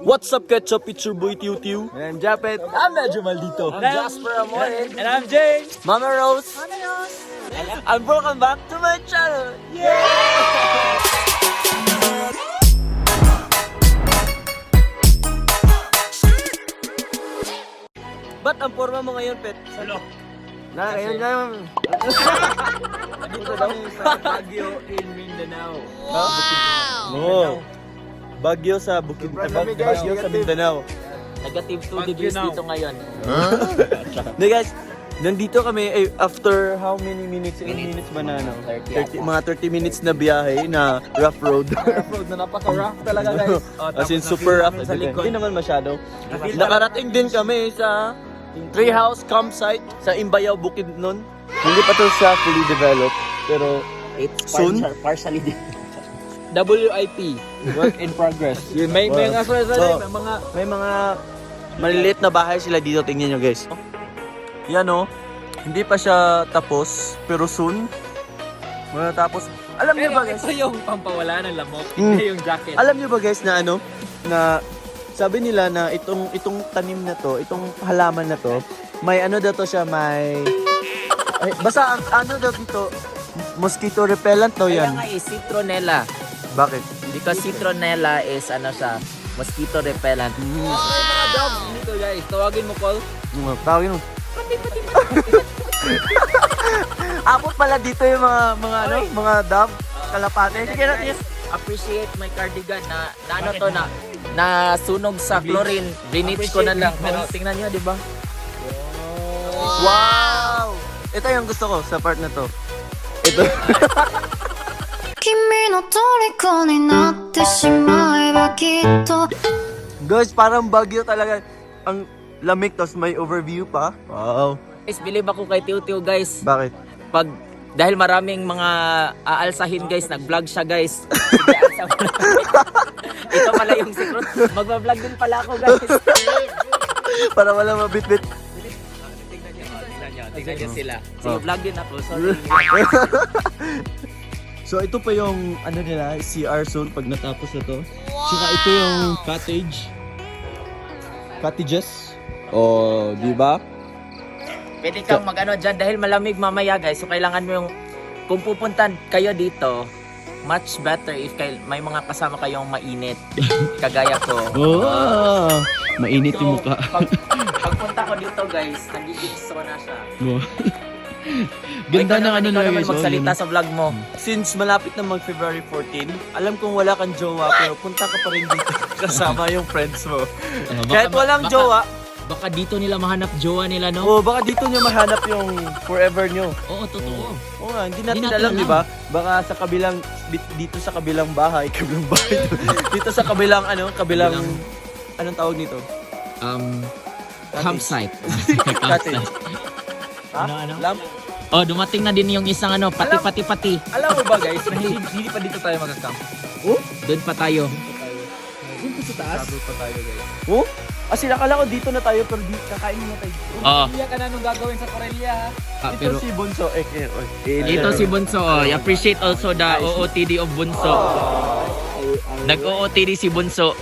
What's up, Ketchup? It's your boy Tiu Tiu. I'm Japet. I'm medyo maldito. I'm Jasper Amore. And I'm James. Mama Rose. And welcome back to my channel. Ba't ang forma mo ngayon, Pet? Salo. Ngayon naman. Dito kami sa Baguio in Mindanao. Wow! Oo. Baguio sa Baguio sa Mindanao. Negative 2 degrees dito ngayon. Hindi guys, nandito kami after how many minutes? Ilang minutes ba na? 30, mga 30 minutes na biyahe na rough road. Rough road na napaka-rough talaga guys. As in super rough. Sa likod. Hindi naman masyado. Nakarating din kami sa treehouse campsite sa Imbayaw, Bukidnon. Hindi pa to siya fully developed, pero It's soon? partially WIP. Work in progress. May mga may mga maliliit na bahay sila dito, tingnan nyo guys. Yan o, hindi pa siya tapos, pero soon matatapos. Alam niyo ba guys? Ito yung pampawala ng lamok, Mm. hindi yung jacket. Alam niyo ba guys na ano, na sabi nila na itong tanim na to, itong halaman na to, may ano daw to siya, may basta ang ano daw dito, mosquito repellent daw Kaya yan. nga is citronella. Bakit? Because citronella is ano siya, mosquito repellent. May mga dogs dito guys. Tawagin mo call. Tawagin mo. Abot pala dito yung mga ano, mga dab, kalapate. Sige natin. Appreciate my cardigan na ano to na sunog sa chlorine. Bleach ko na lang. Pero tingnan niyo, di ba? Wow! Ito yung gusto ko sa part na to. Ito. 君の虜になってしまえばきっと Guys, parang Baguio talaga. Ang lamig, tapos may overview pa. Wow. Guys, believe ako kay Tiu guys. Bakit? Dahil maraming mga aalsahin guys, nag-vlog siya guys. Ito pala yung secret. Magba-vlog din pala ako guys. Para wala mabitbit. Tingnan niyo sila. Sige, vlog din ako. Sorry. So ito pa yung ano nila, CR zone pag natapos na to. Tsaka ito yung cottages. Oh, di ba? Pwede kang mag-ano dyan dahil malamig mamaya guys. So kailangan mo yung, kung pupunta kayo dito, much better if may mga kasama kayong mainit. Kagaya ko. Oh, mainit yung mukha. Pagpunta ko dito guys, nagigitso na siya. Ganda ng ano na naman guys. magsalita sa vlog mo. Since malapit na mag February 14, alam kong wala kang jowa pero punta ka pa rin dito kasama yung friends mo. Kahit walang jowa, Baka dito nila mahanap jowa nila, no? oh, baka dito nyo mahanap yung forever nyo. Oo, totoo. Oo nga, hindi natin natin alam, alam. di ba? Baka sa kabilang, dito sa kabilang bahay, dito sa kabilang, anong tawag nito? Campsite. Cottage. Ano? Lamp? Oh, dumating na din yung isang pati. Alam mo ba guys, na hindi pa dito tayo mag-camp. Doon pa tayo. Dito sa taas. Sabi pa tayo guys. Oh? Kasi nakala ko dito na tayo, pero kakain muna tayo. Oo. Iya ka na nung gagawin sa Corellia ha. Ito si Bunso. Ito si Bunso. I appreciate also the OOTD of Bunso. Nag-OOTD si Bunso.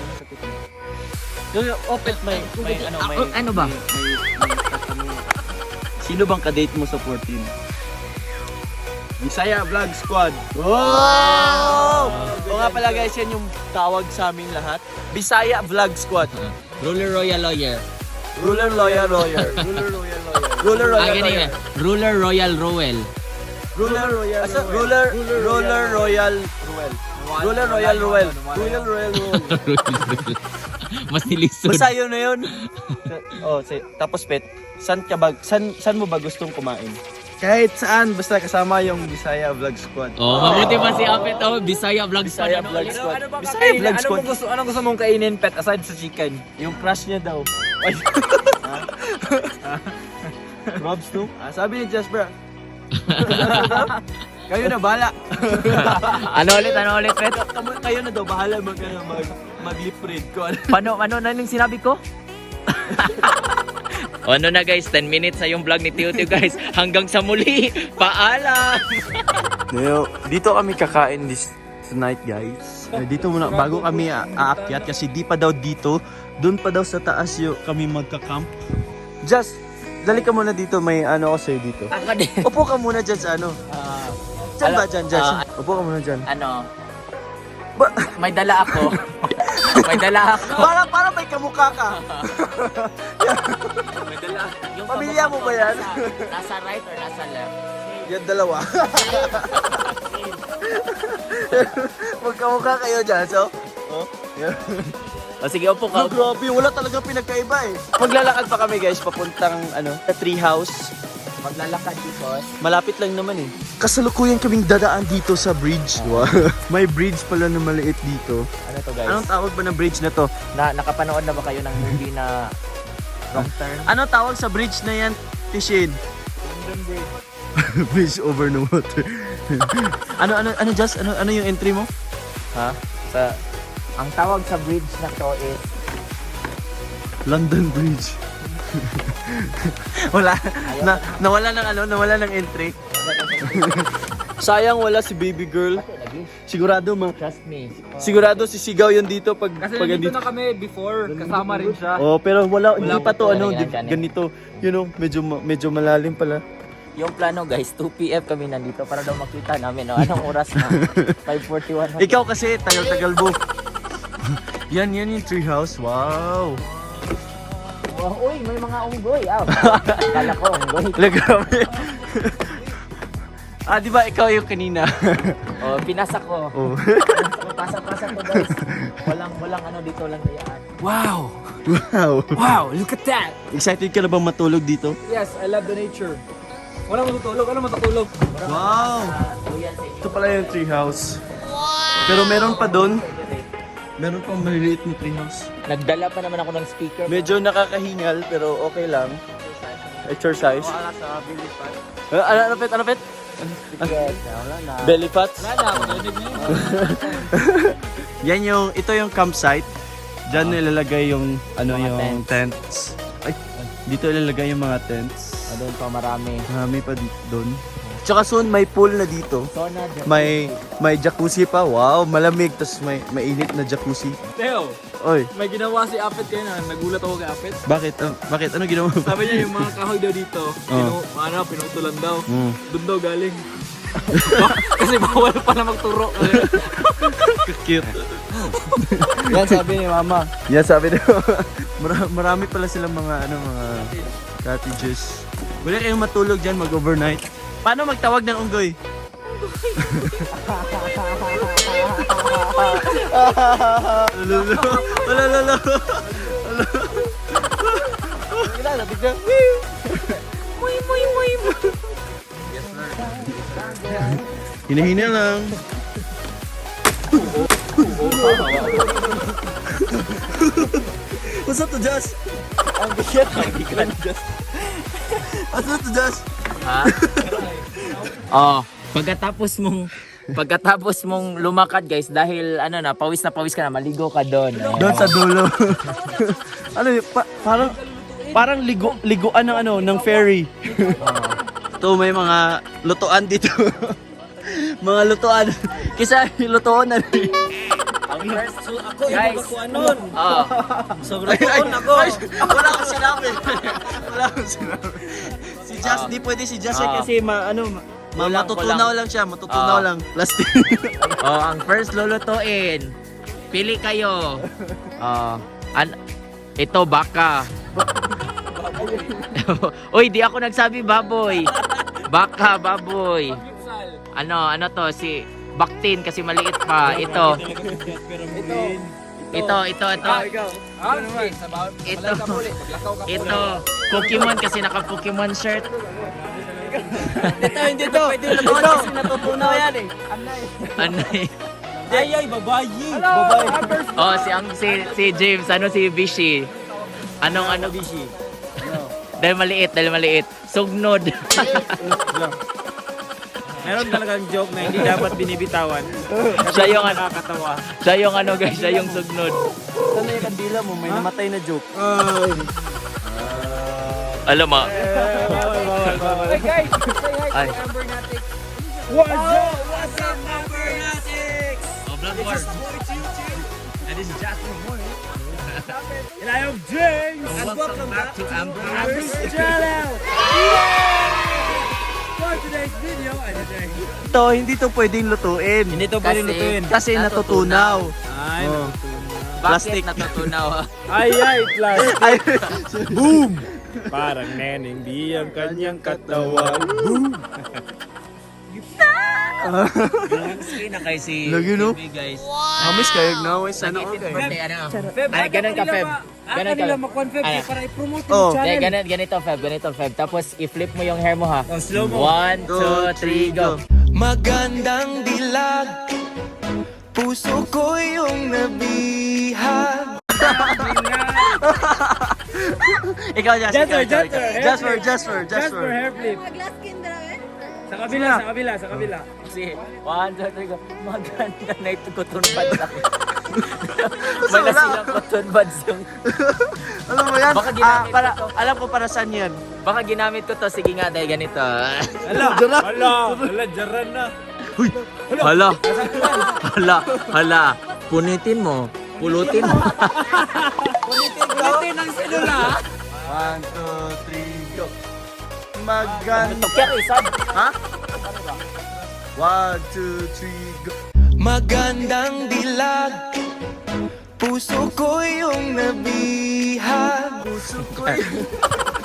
Yung open, Ano ba? Sino bang ka-date mo sa 14? Bisaya Vlog Squad. Wow! O nga pala guys, yan yung tawag sa aming lahat. Bisaya Vlog Squad. Ruler Royal Lawyer. Ruler Royal Lawyer. Ruler Royal Lawyer. Ruler Royal Lawyer. Ruler Royal Rowell. Ruler Royal Ruler Royal Ruel. Ruler Royal Ruel. Ruler Royal Ruel. Mas nilisod. Basta yun na yun. Tapos Pet, saan mo ba gustong kumain? Kahit saan, basta kasama yung Bisaya Vlog Squad. Oh, mabuti pa si Apet Bisaya Vlog Bisaya Squad. Vlog Squad. Ano ba Bisaya kakainin? Vlog Squad. Anong gusto mong kainin, Pet, aside sa chicken? Yung crush niya daw. Robs too? Sabi ni Jasper. Kayo na bahala. Ano ulit, Pet? Kayo na daw bahala mag-lip read ko. Paano na yung sinabi ko? Ano na guys, 10 minutes na yung vlog ni Tiu guys. Hanggang sa muli, paalam! Dito kami kakain tonight, guys. Dito muna, bago kami aakyat kasi di pa daw dito. Doon pa daw sa taas yung kami magka-camp. Just, dali ka muna dito. May ano ako sa'yo dito. Ako din. Upo ka muna dyan sa ano. Dyan ba? Dyan. Upo ka muna dyan. Ano? May dala ako. May dala ako. Para may kamukha ka. May dala. Yung Pamilya mo ba yan? Nasa right or nasa left? Yan dalawa. Magkamukha kayo dyan. So, yan. O sige, upo ka. Grabe, wala talaga pinagkaiba eh. Maglalakad pa kami guys, papuntang sa tree house. Maglalakad because Malapit lang naman eh. Kasalukuyan kaming dadaan dito sa bridge. Wow. May bridge pala na maliit dito. ano to guys? Anong tawag ba ng bridge na to? Nakapanood na ba kayo ng movie na Wrong Turn? Anong tawag sa bridge na yan, Tishin? Bridge over the water. ano Just? Ano yung entry mo? Ha? Ang tawag sa bridge na to is London Bridge. Wala. Nawala ng entry. Sayang wala si baby girl. Sigurado trust me. Sigurado sisigaw yun dito pag Kasi pag nandito na kami before, kasama rin siya. Oh, pero hindi pa to pa ano, yan, ganun. ganito. You know, medyo malalim pala. Yung plano guys, 2 PM kami nandito para daw makita namin. No? Anong oras na? 5:41. Ikaw kasi tagal-tagal mo. Yan yung tree house. Wow. Oh, uy, may mga unggoy. Kala ko unggoy. Grabe. Di ba ikaw yung kanina? Oh, pinasa ko. Oh. Pasok ko guys. Walang ano dito lang dayaan. Wow! Wow. Wow! Look at that! Excited ka na bang matulog dito? Yes, I love the nature. Wala matutulog, Wow. Ito pala yung tree house. Pero meron pa doon. Meron pang maliliit na tree house. Nagdala pa naman ako ng speaker. Medyo nakakahingal pero okay lang. Exercise. Ano pet? Wala na. Belly fats? Wala, marinig na yun. Ito yung campsite. Diyan nilalagay yung Mga yung tents. Ay, dito ilalagay yung mga tents. Doon pa marami. Marami pa doon. Tsaka soon may pool na dito. Sauna, May jacuzzi pa. Wow, malamig tas may mainit na jacuzzi. Teo, Oy, may ginawa si Apet kayo na nagulat ako kay Apet. bakit ano ginawa mo? Sabi niya yung mga kahoy daw dito, pinutulan daw. Doon daw galing. Kasi bawal pala magturo. Cute. Yan sabi ni mama. Yan sabi niyo. Marami pala silang mga mga cottages. Wala kayong matulog diyan mag-overnight. Paano magtawag ng unggoy? Lolo. Hina-hina lang. What's up to Jazz? Ang bigat. What's up to Jazz? Ha? Pagkatapos mong lumakad guys dahil pawis ka na, maligo ka doon. Doon sa dulo. Ano yun? Parang liguan ng ferry. Ito may mga lutuan dito. Mga lutuan. Kisa lutuan na rin. Guys, Sobrang tuon ako. Wala akong sinabi. Si Jazz, di pwede si Jazz kasi matutunaw lang siya. Matutunaw lang. Plastic. ang first lulutuin. Pili kayo. Ito baka. Uy, di ako nagsabi baboy. Baka, baboy. Ano to si Baktin kasi maliit pa. Ito. Ito. Pokemon kasi naka-Pokemon shirt. Hindi to. Kasi natutunaw yan eh. Anay. Ay, babayi. Oh, si James, si Bishi. Anong Bishi? Dahil maliit. Sugnod. Meron talagang joke na hindi dapat binibitawan. Siya yung Nakakatawa. Siya yung guys, siya yung sugnod. Sana yung kandila mo, may namatay na joke. Alam mo. Hey guys, say hi Ay. to Number Natic. What's up, number 6? And this is Jasper Moore. And I am James. And welcome back to Amber's channel. For today's video, Ito, hindi to pwedeng lutuin. Hindi to pwedeng lutuin. Kasi natutunaw. Ay, Oh. Bakit Plastic. natutunaw? ay, plastic. Ay, Boom! Parang neneng di ang kanyang katawan. Boom! Sige na kay si Lagi, no? Baby, guys. Amis kayo na. Ano Nag-18th okay. birthday, ano? Feb, Ay, ganun ka, Feb. Ganun ka. nila mag-confirm Ano? para i-promote Oh. yung Hindi, channel. ganito, Feb. Tapos, i-flip mo yung hair mo, ha? Oh, slow mo. 1, 2, 3, go. Magandang dilag, puso ko yung nabihag. Ikaw, Jasper. Jasper, Jasper. Jasper hair flip. Glass skin drive. Sa kabila. Sige, 1, 2, 3, go. Maganda na ito cotton buds ako. May nasilang cotton buds yung... Alam mo yan? Baka ginamit para, ko to. alam ko para saan yan. Baka ginamit ko to. Sige nga, dahil ganito. Hala, jaran na. Hala. Punitin mo. Pulutin mo. Pulutin ang selula. 1, 2, 3, go. Maganda. Kaya isad. Ha? 1, 2, 3, go. Magandang dilag, puso ko yung nabihag. Puso ko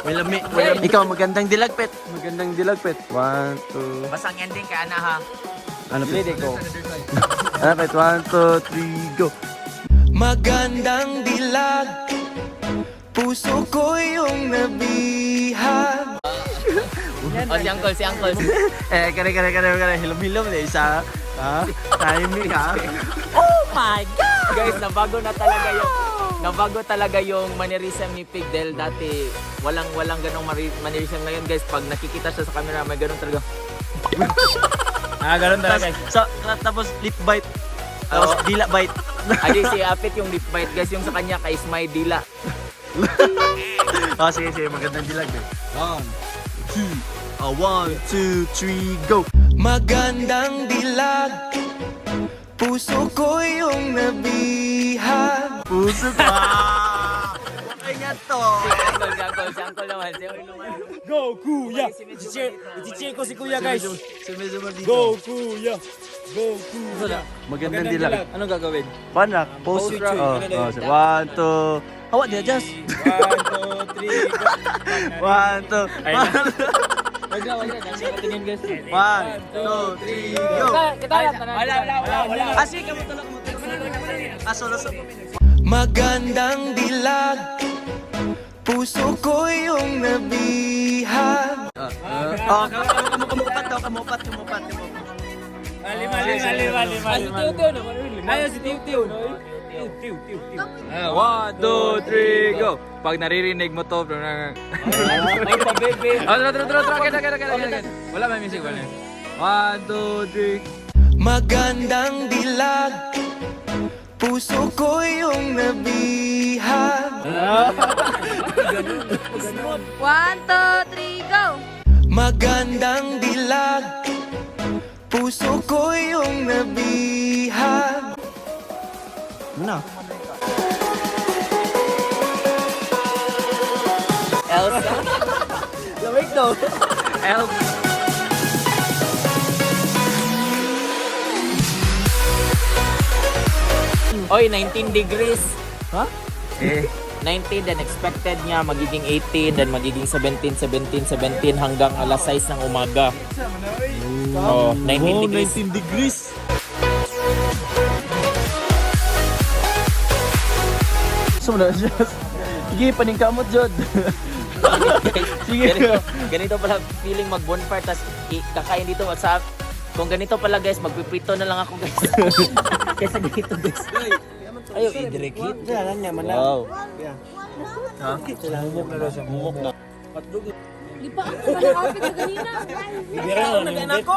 May lami. Ikaw, magandang dilagpit. 1, 2. Basang ending ka, ana, ha? Ano pwede ko? Ano pwede? 1, 2, 3, go. Magandang dilag, puso ko yung nabihag. Si Uncle. Kare. Hilom-hilom na isa. Ha? Timing ha? Oh my God! Guys, nabago talaga yung mannerism ni Pig dahil dati walang ganong mannerism. Ngayon guys, pag nakikita siya sa camera, may ganon talaga. Ganun talaga. Tapos lip bite. Tapos Oo. dila bite. Adi si Apit yung lip bite guys, yung sa kanya kay Ismay Dila. Sige. Magandang dilag eh. 1, 2, 3, go. Magandang dilag, puso ko yung nabihag. Puso ko. Okay nga to. Si Uncle naman. Go, kuya! I-check ko si kuya, guys. Sumisumod dito. Go, kuya! Go, kuya! Magandang dilag. Anong gagawin? Panak. Pose. Pose right. 1, 2. Hawa dia, Just. 1, 2, 3, 1, 2. Wag na. Tingin, guys. 1, 2, 3, go. Wala. Sige, kamu tulak mo. Solo. Magandang dilag, puso ko yung nabihag. Kamupat. Lima. Ayaw si Tiw. Tiw. 1, 2, 3, go! Pag naririnig mo to, Ay, pa-baby. Tara. Wala may music, wala. 1, 2, 3. Magandang dilag, puso ko yung nabihag. 1, 2, 3, go! Magandang dilag, puso ko yung nabihag. Ano? Elsa. Lamig daw. Elsa. Oy, 19 degrees. Ha? 19, then expected niya magiging 18, then magiging 17 hanggang alas 6 ng umaga. Oh, 19 degrees. 19 degrees. Sumunod, Just. Sige, paningkamot, Jod. Sige. Ganito pala feeling mag-bonfire, tas kakain dito sa... Kung ganito pala guys, magpiprito na lang ako guys. Kaysa dito guys. Ayaw, i-direct hit. Wow. Di pa ako malakapit na ganina. Bibira na, nag-anak ko.